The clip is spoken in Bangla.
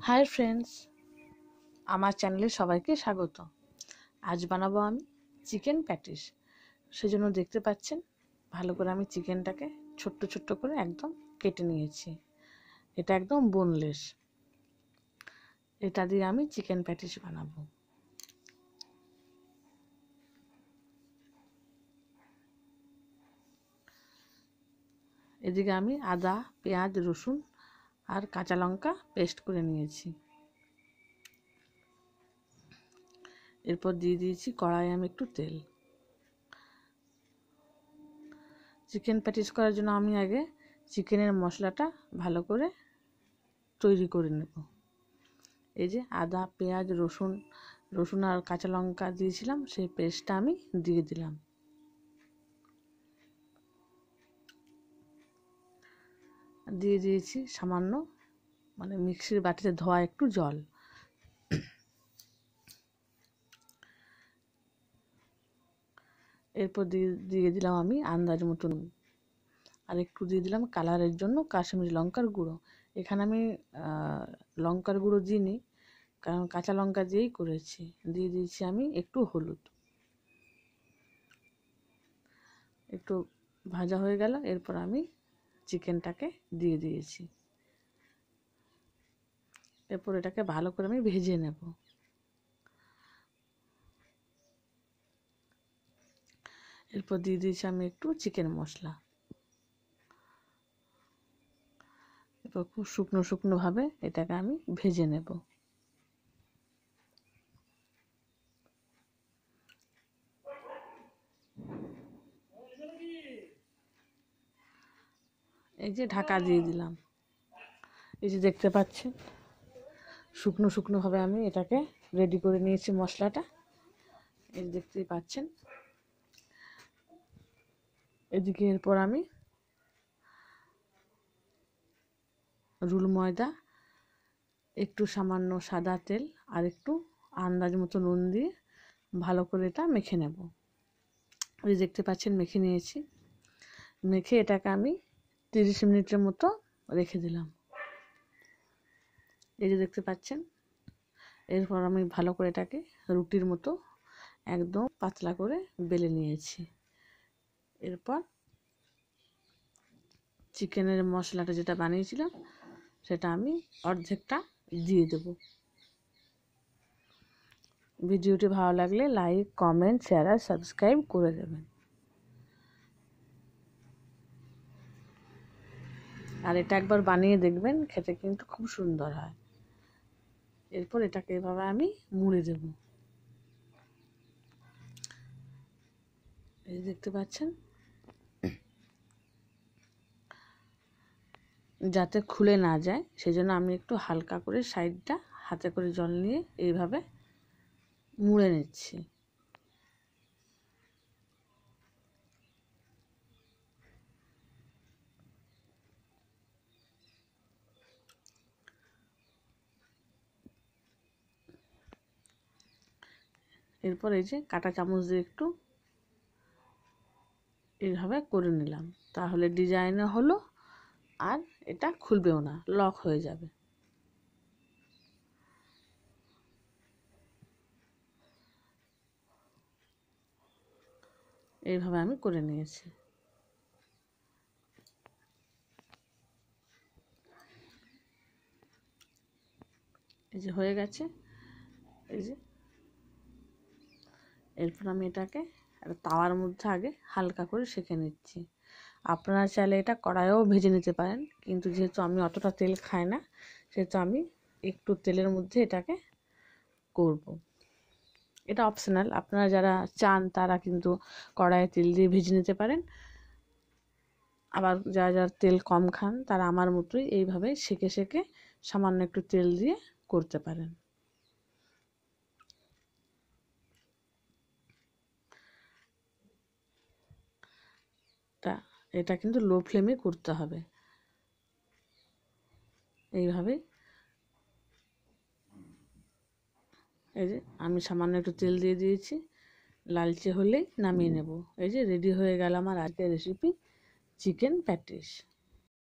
হাই ফ্রেন্ডস, আমার চ্যানেলে সবাইকে স্বাগত। আজ বানাবো আমি চিকেন প্যাটিস। সেজন্য দেখতে পাচ্ছেন ভালো করে আমি চিকেনটাকে ছোট্ট ছোট্ট করে একদম কেটে নিয়েছি। এটা একদম বোনলেস। এটা দিয়ে আমি চিকেন প্যাটিস বানাবো। এদিকে আমি আদা, পেঁয়াজ, রসুন আর কাঁচা লঙ্কা পেস্ট করে নিয়েছি। এরপর দিয়ে দিয়েছি কড়াইয়ে আমি একটু তেল। চিকেন প্যাটিস করার জন্য আমি আগে চিকেনের মশলাটা ভালো করে তৈরি করে নেব। এই যে আদা, পেঁয়াজ, রসুন আর কাঁচা লঙ্কা দিয়েছিলাম, সেই পেস্টটা আমি দিয়ে দিলাম। দিয়ে দিয়েছি সামান্য মিক্সির বাটিতে ধোয়া একটু জল। এরপর দিয়ে দিলাম আমি আন্দাজ মতো নুন, আর একটু দিয়ে দিলাম কালারের জন্য কাশ্মীরি লঙ্কার গুঁড়ো। এখানে আমি লঙ্কার গুঁড়ো দিইনি, কারণ কাঁচা লঙ্কা দিয়েই করেছি। দিয়ে দিয়েছি আমি একটু হলুদ। একটু ভাজা হয়ে গেল, এরপর আমি চিকেনটাকে দিয়ে দিয়েছি। এরপর এটাকে ভালো করে আমি ভেজে নেব। এরপর দিয়ে দিয়েছি আমি একটু চিকেন মশলা। এরপর খুব শুকনো শুকনো ভাবে এটাকে আমি ভেজে নেব। এই যে ঢাকা দিয়ে দিলাম। এই যে দেখতে পাচ্ছেন শুকনো শুকনো ভাবে আমি এটাকে রেডি করে নিয়েছি মশলাটা। এই দেখতেই পাচ্ছেন। এদিকে এরপর আমি রুল ময়দা, একটু সামান্য সাদা তেল আর একটু আন্দাজ মতো নুন দিয়ে ভালো করে এটা মেখে নেব। এই দেখতে পাচ্ছেন মেখে নিয়েছি। মেখে এটাকে আমি 30 মিনিটের মতো রেখে দিলাম। এই যে দেখতে পাচ্ছেন। এরপর আমি ভালো করে এটাকে রুটির মতো একদম পাতলা করে বেলে নিয়েছি। এরপর চিকেনের মশলাটা যেটা বানিয়েছিলাম সেটা আমি অর্ধেকটা দিয়ে দেব। ভিডিওটি ভালো লাগলে লাইক, কমেন্ট, শেয়ার আর সাবস্ক্রাইব করে দেবেন। আর এটা একবার বানিয়ে দেখবেন, খেতে কিন্তু খুব সুন্দর হয়। এরপর এটাকে এভাবে আমি মুড়ে দেব। এই দেখতে পাচ্ছেন। যাতে খুলে না যায় সেজন্য আমি একটু হালকা করে সাইডটা হাতে করে জল নিয়ে এইভাবে মুড়ে নিচ্ছি। এরপর এই যে কাঁটা চামচ দিয়ে একটু এইভাবে করে নিলাম, তাহলে ডিজাইনও হলো আর এটা খুলবেও না, লক হয়ে যাবে। এইভাবে আমি করে নিয়েছি। এই যে হয়ে গেছে। এই যে এরপর আমি এটাকে একটা তাওয়ার মধ্যে আগে হালকা করে সেঁকে নিচ্ছি। আপনারা চাইলে এটা কড়াইয়েও ভেজে নিতে পারেন, কিন্তু যেহেতু আমি অতটা তেল খাই না, সেহেতু আমি একটু তেলের মধ্যে এটাকে করব। এটা অপশনাল, আপনারা যারা চান তারা কিন্তু কড়াইয়ে তেল দিয়ে ভেজে নিতে পারেন। আবার যারা যারা তেল কম খান তারা আমার মতোই এইভাবে সেঁকে সেঁকে সামান্য একটু তেল দিয়ে করতে পারেন। এটা কিন্তু লো ফ্লেমে করতে হবে। এইভাবে এই যে আমি সামান্য একটু তেল দিয়ে দিয়েছি, লালচে হলেই নামিয়ে নেব। এই যে রেডি হয়ে গেল আমার আজকের রেসিপি চিকেন প্যাটিস।